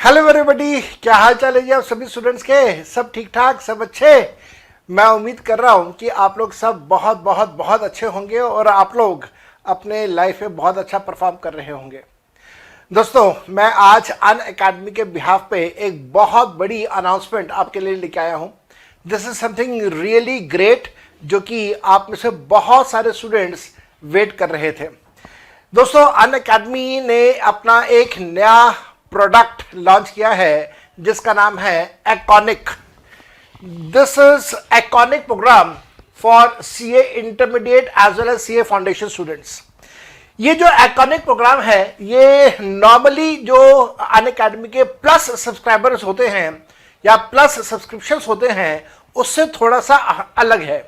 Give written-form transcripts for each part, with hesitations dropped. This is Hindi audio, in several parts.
हेलो एवरीबॉडी, क्या हाल चाल है जी आप सभी स्टूडेंट्स के? सब ठीक ठाक, सब अच्छे। मैं उम्मीद कर रहा हूँ कि आप लोग सब बहुत बहुत बहुत अच्छे होंगे और आप लोग अपने लाइफ में बहुत अच्छा परफॉर्म कर रहे होंगे। दोस्तों, मैं आज अन अकेडमी के बिहाफ पे एक बहुत बड़ी अनाउंसमेंट आपके लिए लेके आया हूँ। This is something really great जो कि आप में से बहुत सारे स्टूडेंट्स वेट कर रहे थे। दोस्तों, अन अकेडमी ने अपना एक नया प्रोडक्ट लॉन्च किया है जिसका नाम है Iconic. This is Iconic program for CA intermediate as well as CA foundation students. ये जो एकॉनिक प्रोग्राम है ये नॉर्मली जो अन अकेडमी के प्लस सब्सक्राइबर्स होते हैं या प्लस सब्सक्रिप्शंस होते हैं उससे थोड़ा सा अलग है।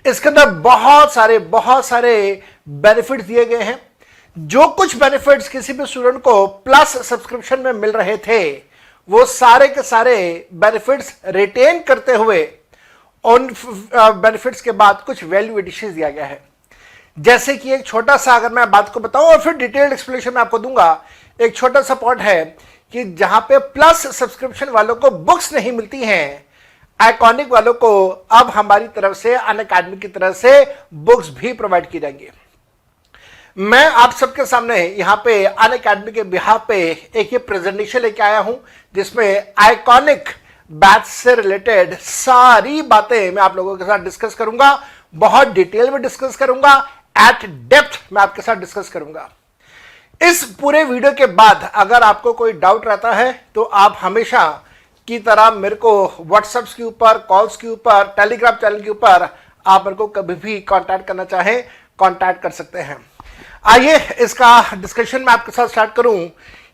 इसके अंदर बहुत सारे बेनिफिट्स दिए गए हैं। जो कुछ बेनिफिट्स किसी भी स्टूडेंट को प्लस सब्सक्रिप्शन में मिल रहे थे वो सारे के सारे बेनिफिट्स रिटेन करते हुए उन बेनिफिट्स के बाद कुछ वैल्यू एडिशन दिया गया है। जैसे कि एक छोटा सा, अगर मैं बात को बताऊं और फिर डिटेल्ड एक्सप्लेनेशन मैं आपको दूंगा, एक छोटा सा पॉइंट है कि जहां पे प्लस सब्सक्रिप्शन वालों को बुक्स नहीं मिलती हैं, आइकॉनिक वालों को अब हमारी तरफ से अन अकेडमी की तरफ से बुक्स भी प्रोवाइड की जाएंगी। मैं आप सबके सामने यहाँ पे अन अकेडमी के बिहाफ पे एक ये प्रेजेंटेशन लेके आया हूं जिसमें आइकॉनिक बैच से रिलेटेड सारी बातें मैं आप लोगों के साथ डिस्कस करूंगा। बहुत डिटेल में डिस्कस करूंगा, एट डेप्थ मैं आपके साथ डिस्कस करूंगा। इस पूरे वीडियो के बाद अगर आपको कोई डाउट रहता है तो आप हमेशा की तरह मेरे को व्हाट्सएप के ऊपर, कॉल्स के ऊपर, टेलीग्राम चैनल के ऊपर आप मेरे को कभी भी कांटेक्ट करना चाहें कांटेक्ट कर सकते हैं। आइए इसका डिस्कशन मैं आपके साथ स्टार्ट करूं।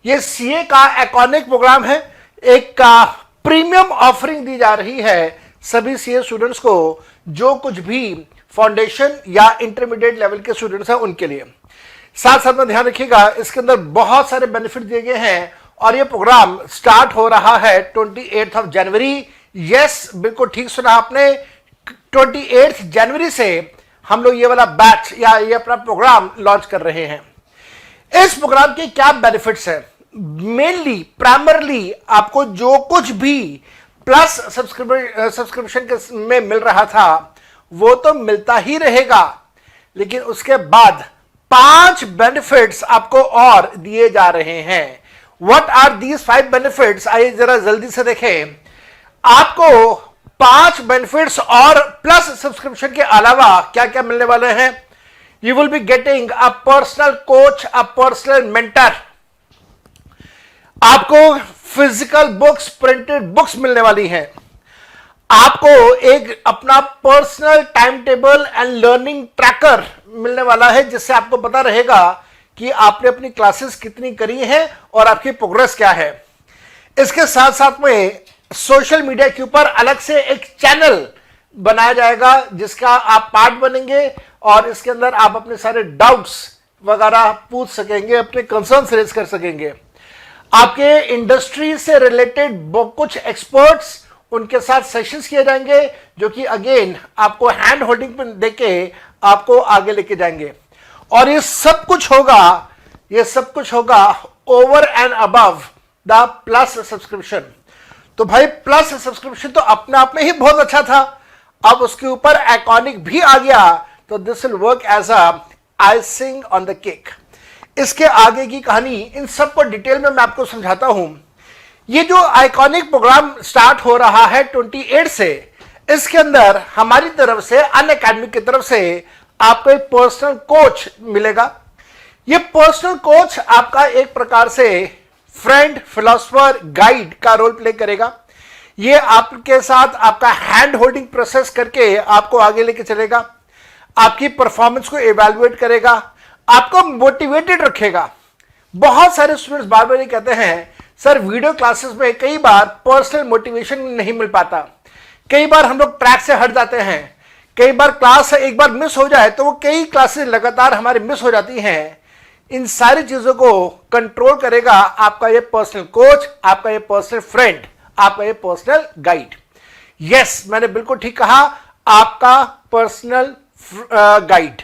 ये सीए का एकॉनिक प्रोग्राम है, एक का प्रीमियम ऑफरिंग दी जा रही है सभी सीए स्टूडेंट्स को जो कुछ भी फाउंडेशन या इंटरमीडिएट लेवल के स्टूडेंट्स हैं उनके लिए। साथ साथ में ध्यान रखिएगा इसके अंदर बहुत सारे बेनिफिट दिए गए हैं और ये प्रोग्राम स्टार्ट हो रहा है 28 जनवरी। यस, बिल्कुल ठीक सुना आपने, 28 जनवरी से हम लोग ये वाला बैच या ये अपना प्रोग्राम लॉन्च कर रहे हैं। इस प्रोग्राम के क्या बेनिफिट्स हैं? मेनली प्राइमरली आपको जो कुछ भी प्लस सब्सक्रिप्शन में मिल रहा था वो तो मिलता ही रहेगा, लेकिन उसके बाद 5 बेनिफिट्स आपको और दिए जा रहे हैं। What are these 5 benefits? आइए जरा जल्दी से देखें। आपको 5 बेनिफिट्स और प्लस सब्सक्रिप्शन के अलावा क्या क्या मिलने वाले हैं? You will be getting a personal coach, a personal mentor. आपको फिजिकल बुक्स, प्रिंटेड बुक्स मिलने वाली हैं। आपको एक अपना personal time table and learning tracker मिलने वाला है जिससे आपको पता रहेगा कि आपने अपनी क्लासेस कितनी करी हैं और आपकी प्रोग्रेस क्या है। इसके साथ साथ में सोशल मीडिया के ऊपर अलग से एक चैनल बनाया जाएगा जिसका आप पार्ट बनेंगे और इसके अंदर आप अपने सारे डाउट्स वगैरह पूछ सकेंगे, अपने कंसर्न्स रेज कर सकेंगे। आपके इंडस्ट्री से रिलेटेड कुछ एक्सपर्ट्स, उनके साथ सेशंस किए जाएंगे जो कि अगेन आपको हैंड होल्डिंग पे देके आपको आगे लेके जाएंगे। और ये सब कुछ होगा over and above the plus subscription. तो भाई प्लस सब्सक्रिप्शन तो अपने आप में ही बहुत अच्छा था, अब उसके ऊपर आइकॉनिक भी आ गया तो this will work as a icing on the cake. इसके आगे की कहानी इन सब को डिटेल में मैं आपको समझाता हूं। ये जो आइकॉनिक प्रोग्राम स्टार्ट हो रहा है 28 से, इसके अंदर हमारी तरफ से अन अकेडमी की तरफ से आपको एक पर्सनल कोच मिलेगा। ये पर्सनल कोच आपका एक प्रकार से फ्रेंड, फिलोसोफर, गाइड का रोल प्ले करेगा। ये आपके साथ आपका हैंड होल्डिंग प्रोसेस करके आपको आगे लेके चलेगा, आपकी परफॉर्मेंस को इवैल्यूएट करेगा, आपको मोटिवेटेड रखेगा। बहुत सारे स्टूडेंट्स बार बार ये कहते हैं सर वीडियो क्लासेस में कई बार पर्सनल मोटिवेशन नहीं मिल पाता, कई बार हम लोग ट्रैक से हट जाते हैं, कई बार क्लास एक बार मिस हो जाए तो वो कई क्लासेस लगातार हमारी मिस हो जाती हैं। इन सारी चीजों को कंट्रोल करेगा आपका ये पर्सनल कोच, आपका ये पर्सनल फ्रेंड, आपका ये पर्सनल गाइड। यस, मैंने बिल्कुल ठीक कहा, आपका पर्सनल गाइड।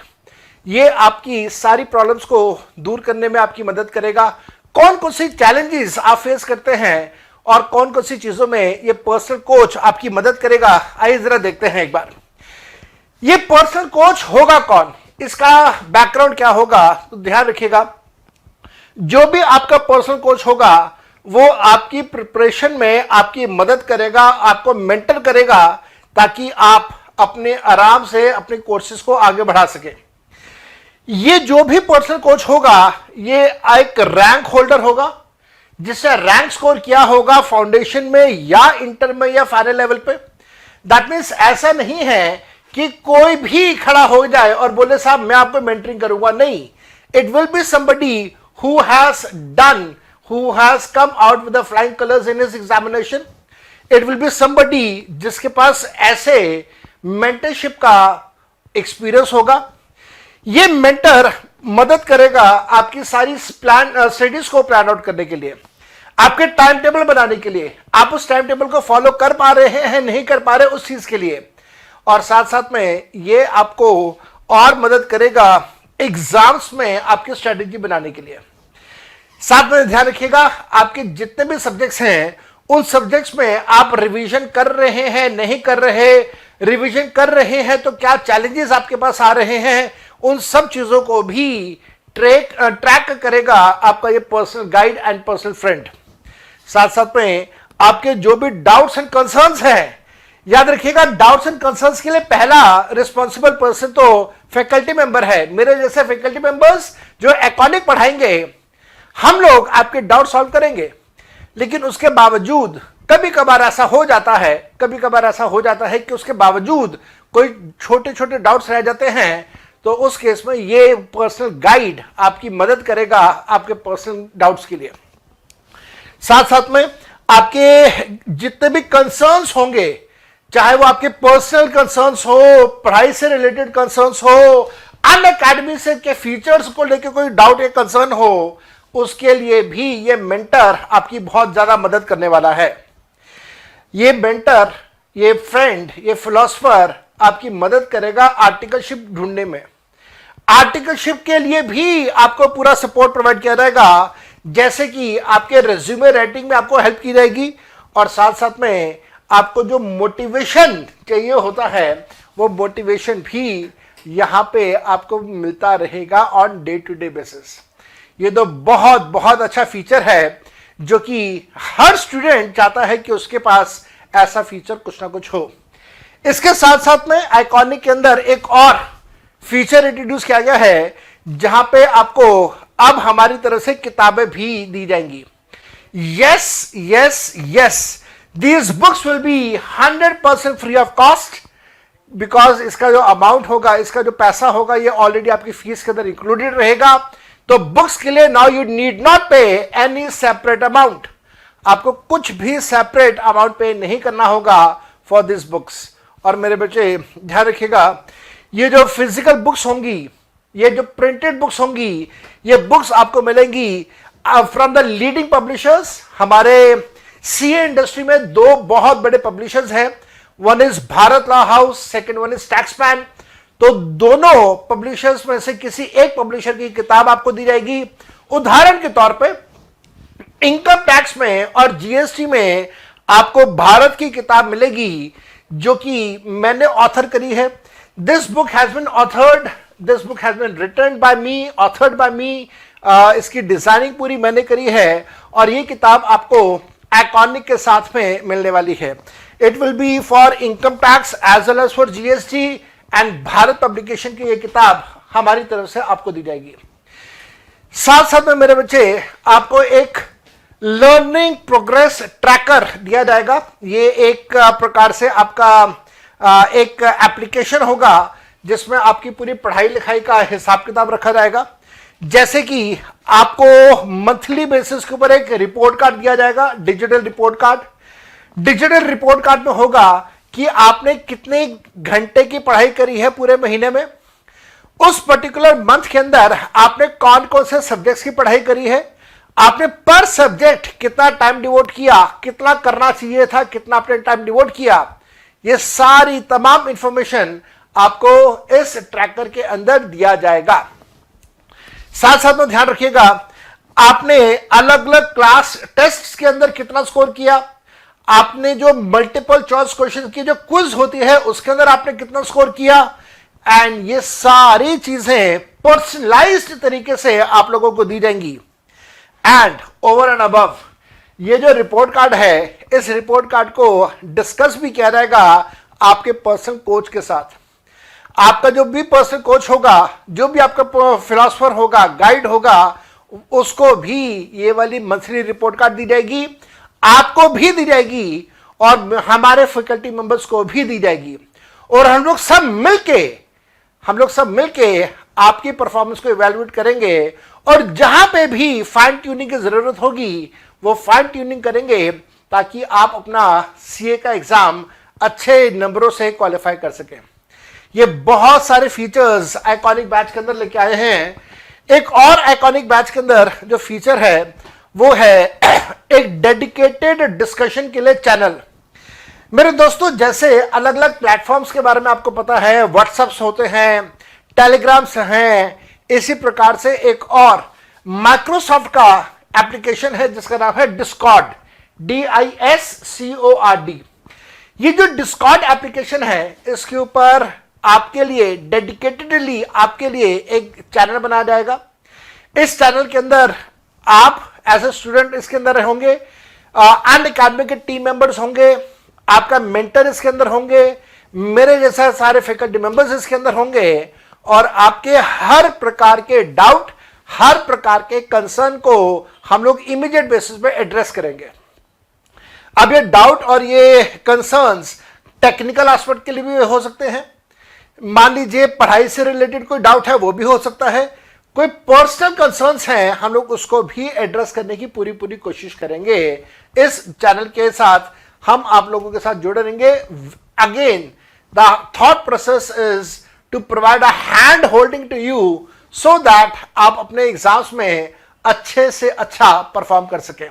ये आपकी सारी प्रॉब्लम्स को दूर करने में आपकी मदद करेगा। कौन कौन सी चैलेंजेस आप फेस करते हैं और कौन कौन सी चीजों में ये पर्सनल कोच आपकी मदद करेगा, आइए जरा देखते हैं एक बार। ये पर्सनल कोच होगा कौन, इसका बैकग्राउंड क्या होगा, तो ध्यान रखिएगा। जो भी आपका पर्सनल कोच होगा वो आपकी प्रिपरेशन में आपकी मदद करेगा, आपको मेंटर करेगा, ताकि आप अपने आराम से अपने कोर्सेज को आगे बढ़ा सके। ये जो भी पर्सनल कोच होगा ये एक रैंक होल्डर होगा, जिससे रैंक स्कोर किया होगा फाउंडेशन में या इंटर में या फाइनल लेवल पे। दैट मीन्स ऐसा नहीं है कि कोई भी खड़ा हो जाए और बोले साहब मैं आपको मेंटरिंग करूंगा, नहीं। It will be somebody who has done, who has come out with the flying colors in his examination. It will be somebody जिसके पास ऐसे मेंटरशिप का एक्सपीरियंस होगा। ये मेंटर मदद करेगा आपकी सारी स्टडीज को प्लान आउट करने के लिए, आपके टाइम टेबल बनाने के लिए, आप उस टाइम टेबल को फॉलो कर पा रहे हैं नहीं कर पा रहे उस चीज के लिए, और साथ साथ में ये आपको और मदद करेगा एग्जाम्स में आपकी स्ट्रेटेजी बनाने के लिए। साथ में ध्यान रखिएगा आपके जितने भी सब्जेक्ट्स हैं उन सब्जेक्ट्स में आप रिवीजन कर रहे हैं नहीं कर रहे, रिवीजन कर रहे हैं तो क्या चैलेंजेस आपके पास आ रहे हैं, उन सब चीजों को भी ट्रैक करेगा आपका ये personal guide and personal friend. साथ साथ में आपके जो भी डाउट्स एंड कंसर्न्स हैं, याद रखिएगा डाउट्स एंड कंसर्न्स के लिए पहला रिस्पॉन्सिबल पर्सन तो फैकल्टी मेंबर है। मेरे जैसे फैकल्टी मेंबर्स जो अकॉर्डिंग पढ़ाएंगे, हम लोग आपके डाउट सॉल्व करेंगे, लेकिन उसके बावजूद कभी कभार ऐसा हो जाता है कि उसके बावजूद कोई छोटे छोटे डाउट्स रह जाते हैं, तो उस केस में ये पर्सनल गाइड आपकी मदद करेगा आपके पर्सनल डाउट्स के लिए। साथ साथ में आपके जितने भी कंसर्न्स होंगे, चाहे वो आपके पर्सनल कंसर्न्स हो, पढ़ाई से रिलेटेड कंसर्न्स हो, अनअकैडमी से के फीचर्स को लेकर कोई डाउट या कंसर्न हो, उसके लिए भी ये मेंटर आपकी बहुत ज्यादा मदद करने वाला है। ये मेंटर, ये फ्रेंड, ये फिलोसोफर आपकी मदद करेगा आर्टिकलशिप ढूंढने में। आर्टिकलशिप के लिए भी आपको पूरा सपोर्ट प्रोवाइड किया जाएगा, जैसे कि आपके रेज्यूमे राइटिंग में आपको हेल्प की जाएगी, और साथ साथ में आपको जो मोटिवेशन चाहिए होता है वो मोटिवेशन भी यहां पे आपको मिलता रहेगा on day to day basis. ये तो बहुत बहुत अच्छा फीचर है जो कि हर स्टूडेंट चाहता है कि उसके पास ऐसा फीचर कुछ ना कुछ हो। इसके साथ साथ में आइकॉनिक के अंदर एक और फीचर इंट्रोड्यूस किया गया है, जहां पे आपको अब हमारी तरफ से किताबें भी दी जाएंगी। Yes yes yes, these books will be 100% free of cost, because इसका जो अमाउंट होगा, इसका जो पैसा होगा, ये ऑलरेडी आपकी फीस के अंदर इंक्लूडेड रहेगा। तो बुक्स के लिए नाउ यू नीड नॉट पे एनी सेपरेट अमाउंट, आपको कुछ भी सेपरेट अमाउंट पे नहीं करना होगा फॉर दिस बुक्स। और मेरे बच्चे ध्यान रखिएगा, ये जो फिजिकल बुक्स होंगी, ये जो प्रिंटेड बुक्स होंगी, ये बुक्स आपको मिलेंगी फ्रॉम द लीडिंग पब्लिशर्स। हमारे सीए इंडस्ट्री में दो बहुत बड़े पब्लिशर्स हैं, one is Bharat law house, second one is Taxmann. तो दोनों पब्लिशर्स में से किसी एक पब्लिशर की किताब आपको दी जाएगी। उदाहरण के तौर पे इनकम टैक्स में और जीएसटी में आपको भारत की किताब मिलेगी, जो कि मैंने ऑथर करी है। This book has been written by me, authored by me. इसकी डिजाइनिंग पूरी मैंने करी है, और ये किताब आपको आइकॉनिक के साथ में मिलने वाली है। It will be for income tax as well as for GST, and Bharat publication की ये किताब हमारी तरफ से आपको दी जाएगी। साथ साथ में मेरे बच्चे आपको एक लर्निंग प्रोग्रेस ट्रैकर दिया जाएगा। ये एक प्रकार से आपका एक एप्लीकेशन होगा जिसमें आपकी पूरी पढ़ाई लिखाई का हिसाब किताब रखा जाएगा। जैसे कि आपको मंथली बेसिस के ऊपर एक रिपोर्ट कार्ड दिया जाएगा, digital report card. Digital report card में होगा कि आपने कितने घंटे की पढ़ाई करी है पूरे महीने में, उस पर्टिकुलर मंथ के अंदर आपने कौन कौन से सब्जेक्ट्स की पढ़ाई करी है, आपने पर सब्जेक्ट कितना टाइम डिवोट किया, कितना करना चाहिए था, कितना आपने टाइम डिवोट किया, ये सारी तमाम इंफॉर्मेशन आपको इस ट्रैकर के अंदर दिया जाएगा। साथ साथ में ध्यान रखिएगा, आपने अलग अलग क्लास टेस्ट के अंदर कितना स्कोर किया, आपने जो मल्टीपल चॉइस क्वेश्चन की जो क्विज होती है उसके अंदर आपने कितना स्कोर किया, एंड ये सारी चीजें पर्सनलाइज्ड तरीके से आप लोगों को दी जाएंगी। एंड ओवर एंड अबव ये जो रिपोर्ट कार्ड है, इस रिपोर्ट कार्ड को डिस्कस भी किया जाएगा आपके पर्सनल कोच के साथ। आपका जो भी पर्सनल कोच होगा, जो भी आपका फिलोसोफर होगा, गाइड होगा, उसको भी ये वाली मंथली रिपोर्ट कार्ड दी जाएगी, आपको भी दी जाएगी और हमारे फैकल्टी मेंबर्स को भी दी जाएगी। और हम लोग सब मिलके आपकी परफॉर्मेंस को इवैल्यूएट करेंगे और जहां पे भी फाइन ट्यूनिंग की जरूरत होगी वो फाइन ट्यूनिंग करेंगे ताकि आप अपना सीए का एग्जाम अच्छे नंबरों से क्वालिफाई कर सकें। ये बहुत सारे फीचर्स आइकॉनिक बैच के अंदर लेके आए हैं। एक और आइकॉनिक बैच के अंदर जो फीचर है वो है एक डेडिकेटेड डिस्कशन के लिए चैनल। मेरे दोस्तों, जैसे अलग अलग प्लेटफॉर्म्स के बारे में आपको पता है, व्हाट्सएप्स होते हैं, टेलीग्राम्स हैं, इसी प्रकार से एक और माइक्रोसॉफ्ट का एप्लीकेशन है जिसका नाम है डिस्कॉर्ड, DISCORD। ये जो डिस्कॉर्ड एप्लीकेशन है, इसके ऊपर आपके लिए डेडिकेटेडली आपके लिए एक चैनल बनाया जाएगा। इस चैनल के अंदर आप एज ए स्टूडेंट इसके अंदर होंगे, अनअकैडमी के टीम मेंबर्स होंगे, आपका मेंटर इसके अंदर होंगे, मेरे जैसा सारे फैकल्टी मेंबर्स इसके अंदर होंगे और आपके हर प्रकार के डाउट, हर प्रकार के कंसर्न को हम लोग इमीडिएट बेसिस पे एड्रेस करेंगे। अब ये डाउट और ये कंसर्न्स टेक्निकल एस्पेक्ट के लिए भी हो सकते हैं। मान लीजिए पढ़ाई से रिलेटेड कोई डाउट है वो भी हो सकता है, कोई पर्सनल कंसर्न्स हैं, हम लोग उसको भी एड्रेस करने की पूरी कोशिश करेंगे। इस चैनल के साथ हम आप लोगों के साथ जुड़े रहेंगे। Again the thought process is to provide a hand holding to you so that आप अपने एग्जाम्स में अच्छे से अच्छा परफॉर्म कर सकें।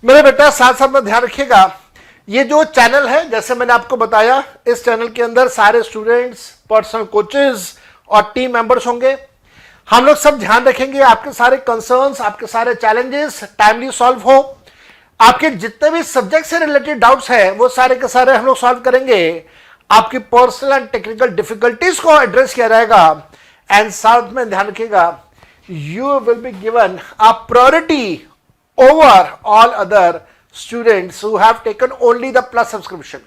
मेरे बेटा साथ साथ में ध्यान रखिएगा, ये जो चैनल है जैसे मैंने आपको बताया, इस चैनल के अंदर सारे स्टूडेंट्स, पर्सनल कोचेस और टीम मेंबर्स होंगे। हम लोग सब ध्यान रखेंगे आपके सारे कंसर्न्स, आपके सारे चैलेंजेस टाइमली सॉल्व हो। आपके जितने भी सब्जेक्ट से रिलेटेड डाउट्स हैं वो सारे के सारे हम लोग सॉल्व करेंगे। आपकी पर्सनल एंड टेक्निकल डिफिकल्टीज को एड्रेस किया जाएगा। एंड साथ में ध्यान रखिएगा, you will be given a priority over all other students who have taken only the plus subscription।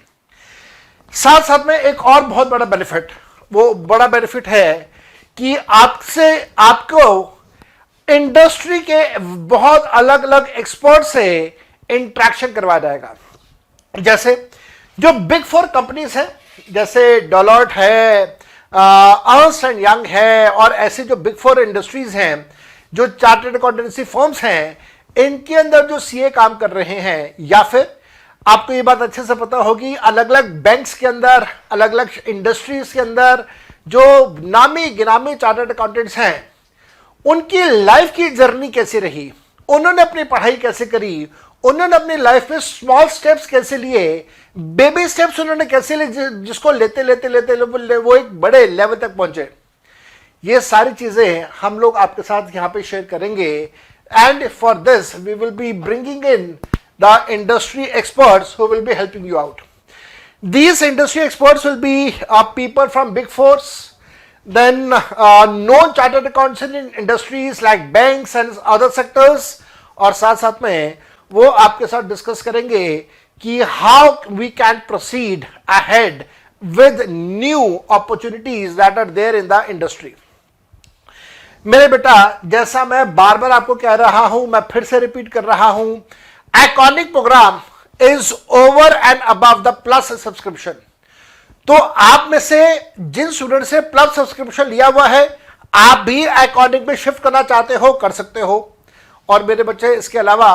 साथ साथ में एक और बहुत बड़ा बेनिफिट, वो बड़ा बेनिफिट है कि आपको इंडस्ट्री के बहुत अलग अलग एक्सपर्ट से इंटरेक्शन करवाया जाएगा। जैसे जो बिग 4 कंपनीज हैं, जैसे डेलॉयट है, अर्न्स्ट एंड यंग है, और ऐसे जो बिग 4 इंडस्ट्रीज हैं, जो चार्टर्ड अकाउंटेंसी फर्म्स हैं, इनके अंदर जो सीए काम कर रहे हैं, या फिर आपको ये बात अच्छे से पता होगी अलग अलग बैंक्स के अंदर, अलग अलग इंडस्ट्रीज के अंदर जो नामी गिनामी चार्टर्ड अकाउंटेंट्स हैं, उनकी लाइफ की जर्नी कैसी रही, उन्होंने अपनी पढ़ाई कैसे करी, उन्होंने अपनी लाइफ में स्मॉल स्टेप्स कैसे लिए, बेबी स्टेप्स उन्होंने कैसे लिए, जिसको लेते लेते लेते वो एक बड़े लेवल तक पहुंचे। ये सारी चीजें हम लोग आपके साथ यहाँ पे शेयर करेंगे। And for this, we will be bringing in the industry experts who will be helping you out. These industry experts will be people from Big Fours, then known chartered accountants in industries like banks and other sectors, और साथ साथ में वो आपके साथ डिस्कस करेंगे कि how we can proceed ahead with new opportunities that are there in the industry। मेरे बेटा, जैसा मैं बार बार आपको कह रहा हूं, मैं फिर से रिपीट कर रहा हूं, iconic program is over and above the plus subscription. तो आप में से जिन स्टूडेंट से प्लस सब्सक्रिप्शन लिया हुआ है, आप भी आइकॉनिक में शिफ्ट करना चाहते हो, कर सकते हो। और मेरे बच्चे, इसके अलावा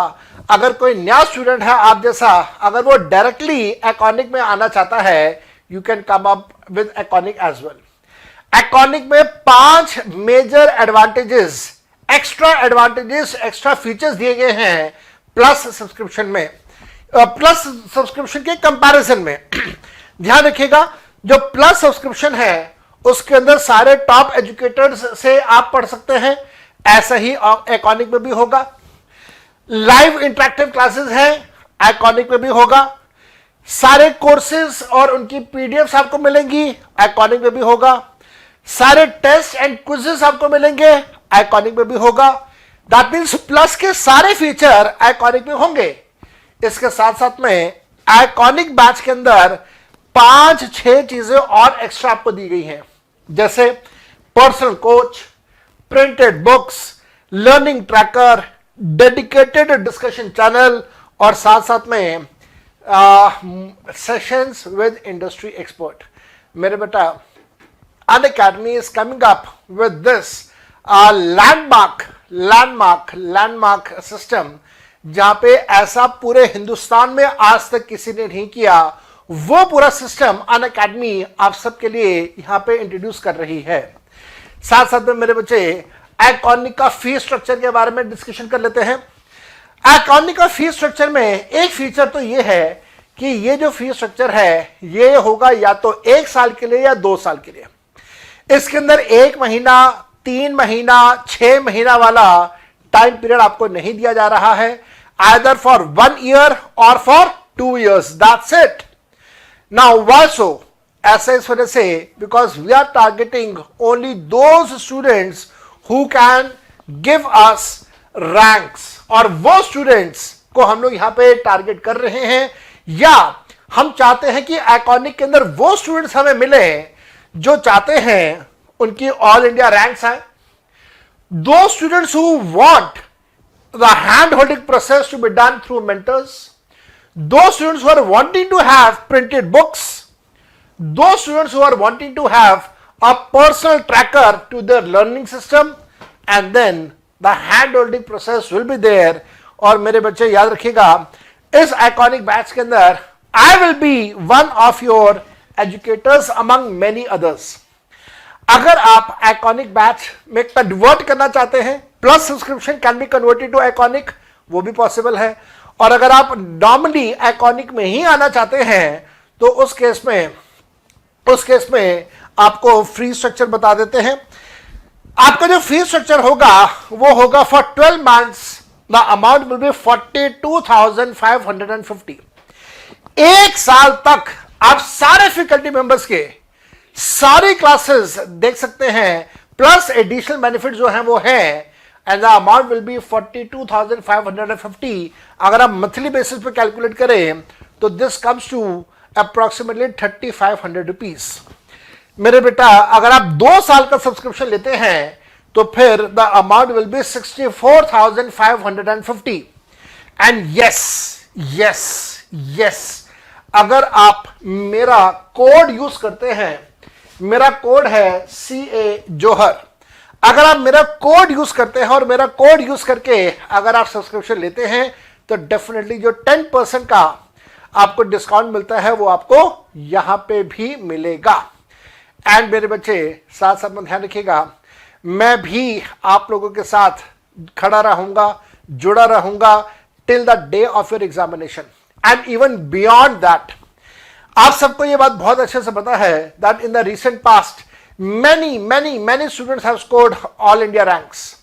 अगर कोई नया स्टूडेंट है आप जैसा, अगर वो डायरेक्टली आइकॉनिक में आना चाहता है, you can come up with iconic as well. Iconic में 5 मेजर एडवांटेजेस, एक्स्ट्रा फीचर्स दिए गए हैं प्लस सब्सक्रिप्शन में, प्लस सब्सक्रिप्शन के कंपैरिजन में। ध्यान रखिएगा, जो प्लस सब्सक्रिप्शन है उसके अंदर सारे टॉप एजुकेटर्स से आप पढ़ सकते हैं, ऐसा ही आइकॉनिक में भी होगा। लाइव इंटरेक्टिव क्लासेस हैं, आइकॉनिक में भी होगा। सारे कोर्सेज और उनकी पीडीएफ्स आपको मिलेंगी, आइकॉनिक में भी होगा। सारे टेस्ट एंड क्विजेस आपको मिलेंगे, आइकॉनिक में भी होगा। दैट मीन्स प्लस के सारे फीचर आइकॉनिक में होंगे। इसके साथ साथ में आइकॉनिक बैच के अंदर 5-6 चीजें और एक्स्ट्रा आपको दी गई हैं, जैसे personal coach, printed books, learning tracker, dedicated discussion channel और साथ साथ में सेशंस विद इंडस्ट्री एक्सपर्ट। मेरे बेटा, Unacademy is coming up with this landmark system, जहां पे ऐसा पूरे हिंदुस्तान में आज तक किसी ने नहीं किया। वो पूरा सिस्टम अनअकैडमी आप सबके लिए यहां पे इंट्रोड्यूस कर रही है। साथ साथ में मेरे बच्चे, आइकॉनिक का फीस स्ट्रक्चर के बारे में डिस्कशन कर लेते हैं। आइकॉनिक का फीस स्ट्रक्चर में एक फीचर तो ये है कि ये जो फीस स्ट्रक्चर है ये होगा या तो 1 साल के लिए या 2 साल के लिए। इसके अंदर 1 महीना, 3 महीना, 6 महीना वाला टाइम पीरियड आपको नहीं दिया जा रहा है, either for 1 year or for 2 years. That's it. Now, why so? ऐसा इस वजह से because we are targeting only those students who can give us ranks, और वो स्टूडेंट्स को हम लोग यहां पे टारगेट कर रहे हैं, या हम चाहते हैं कि आइकॉनिक के अंदर वो स्टूडेंट्स हमें मिले जो चाहते हैं उनकी ऑल इंडिया रैंक्स आए। Those students who want the hand-holding process to be done through mentors, those students who are wanting to have printed books, those students who are wanting to have a personal tracker to their learning system, and then the hand-holding process will be there. और मेरे बच्चे याद रखिएगा, इस आइकॉनिक बैच के अंदर I will be one of your educators among many others. अगर आप आइकॉनिक बैच में कन्वर्ट करना चाहते हैं, plus subscription can be converted to iconic, वो भी पॉसिबल है। और अगर आप नॉर्मली आइकॉनिक में ही आना चाहते हैं तो उस केस में आपको फी स्ट्रक्चर बता देते हैं। आपका जो फी स्ट्रक्चर होगा वो होगा for 12 months, the amount will be 42,550। 1 साल तक आप सारे फैकल्टी मेंबर्स के सारी क्लासेस देख सकते हैं, प्लस एडिशनल बेनिफिट जो है वो है, and the amount will be 42,550। अगर आप मंथली बेसिस पे कैलकुलेट करें तो this comes to approximately 3,500 rupees. मेरे बेटा, अगर आप 2 साल का सब्सक्रिप्शन लेते हैं तो फिर the amount will B 64,550। And yes, अगर आप मेरा कोड यूज करते हैं, मेरा कोड है CA जोहर, अगर आप मेरा कोड यूज करते हैं और मेरा कोड यूज करके अगर आप सब्सक्रिप्शन लेते हैं तो डेफिनेटली जो 10% का आपको डिस्काउंट मिलता है वो आपको यहां पे भी मिलेगा। एंड मेरे बच्चे, साथ साथ में ध्यान रखिएगा, मैं भी आप लोगों के साथ खड़ा रहूंगा, जुड़ा रहूंगा till the day of your examination and even beyond that. आप सबको ये बात बहुत अच्छे से पता है that in the recent past many students have scored all India ranks.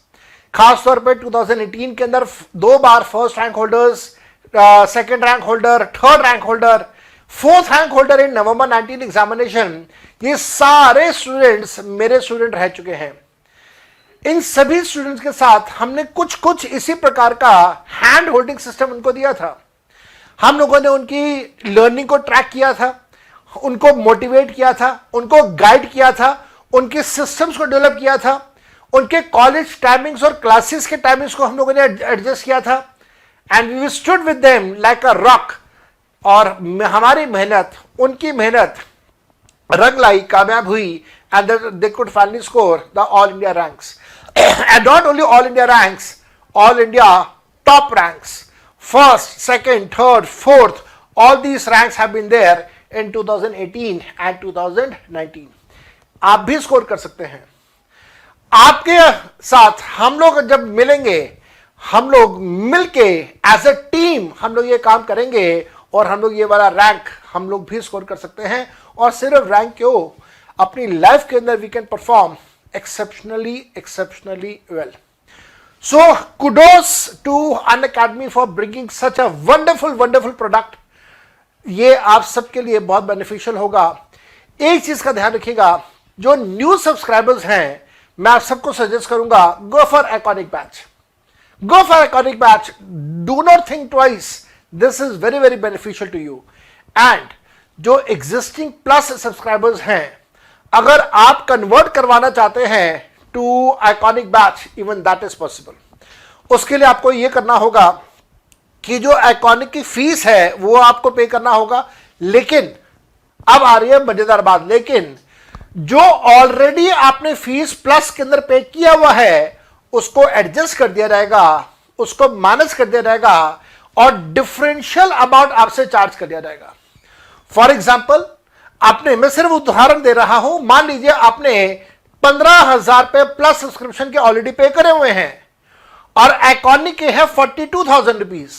खासतौर पे 2018 के अंदर 2 बार first rank holders, second rank holder, third rank holder, fourth rank holder in November 19 examination, ये सारे स्टूडेंट्स मेरे स्टूडेंट रह चुके हैं। इन सभी स्टूडेंट्स के साथ हमने कुछ इसी प्रकार का हैंड होल्डिंग सिस्टम उनको दिया था। हम लोगों ने उनकी लर्निंग को ट्रैक किया था, उनको मोटिवेट किया था, उनको गाइड किया था, उनके सिस्टम्स को डेवलप किया था, उनके कॉलेज टाइमिंग्स और क्लासेस के टाइमिंग्स को हम लोगों ने एडजस्ट किया था, and we stood with them like a rock. और हमारी मेहनत, उनकी मेहनत रंग लाई, कामयाब हुई, and they could finally score the all India ranks. And not only all India ranks, all India top ranks, first, second, third, fourth, all these ranks have been there in 2018 and 2019. आप भी स्कोर कर सकते हैं। आपके साथ हम लोग जब मिलेंगे, हम लोग मिलके एज अ टीम हम लोग ये काम करेंगे और हम लोग ये वाला रैंक हम लोग भी स्कोर कर सकते हैं। और सिर्फ रैंक क्यों, अपनी लाइफ के अंदर we can perform exceptionally well. So kudos to Unacademy for bringing such a wonderful product. ये आप सबके लिए बहुत बेनिफिशियल होगा. एक चीज का ध्यान रखिएगा, जो न्यू सब्सक्राइबर्स हैं, मैं आप सबको सजेस्ट करूंगा, go for iconic batch. Go for iconic batch. Do not think twice. This is very very beneficial to you. And जो एग्जिस्टिंग प्लस सब्सक्राइबर्स हैं, अगर आप कन्वर्ट करवाना चाहते हैं to iconic batch, even that is possible. उसके लिए आपको यह करना होगा कि जो आइकॉनिक की फीस है वो आपको पे करना होगा. लेकिन अब आ रही है मजेदार बात, लेकिन जो ऑलरेडी आपने फीस प्लस के अंदर पे किया हुआ है उसको एडजस्ट कर दिया जाएगा, उसको माइनस कर दिया जाएगा और डिफरेंशियल अमाउंट आपसे चार्ज कर दिया जाएगा. फॉर एग्जाम्पल, आपने, मैं सिर्फ उदाहरण दे रहा हूं, मान लीजिए आपने 15,000 पे प्लस सब्सक्रिप्शन के ऑलरेडी पे करे हुए हैं और आइकॉनिक के है 42,000 रुपीज.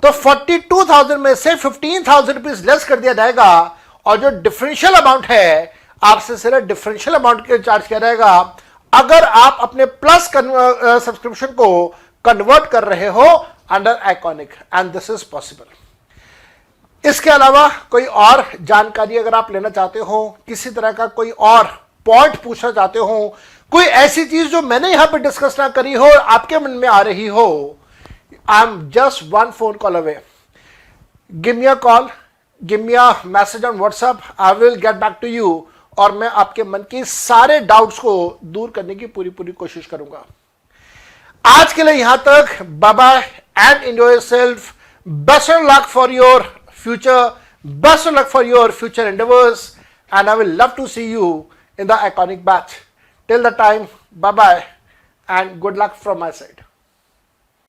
तो 42,000 में से 15,000 रुपीज लेस कर दिया जाएगा और जो डिफरेंशियल अमाउंट है आपसे सिर्फ डिफरेंशियल अमाउंट के चार्ज किया जाएगा अगर आप अपने प्लस सब्सक्रिप्शन को कन्वर्ट कर रहे हो under iconic. And this is possible. इसके अलावा कोई और जानकारी अगर आप लेना चाहते हो, किसी तरह का कोई और पॉइंट पूछना चाहते हो, कोई ऐसी चीज जो मैंने यहां पे डिस्कस ना करी हो और आपके मन में आ रही हो, I am just one phone call away. Give me a call, give me a message on WhatsApp, I will get back to you और मैं आपके मन के सारे डाउट्स को दूर करने की पूरी कोशिश करूंगा. आज के लिए यहां तक. Bye bye and enjoy yourself. Best of luck for your future, best of luck for your future endeavors, and I will love to see you in the Iconic batch. Till the time, bye bye and good luck from my side.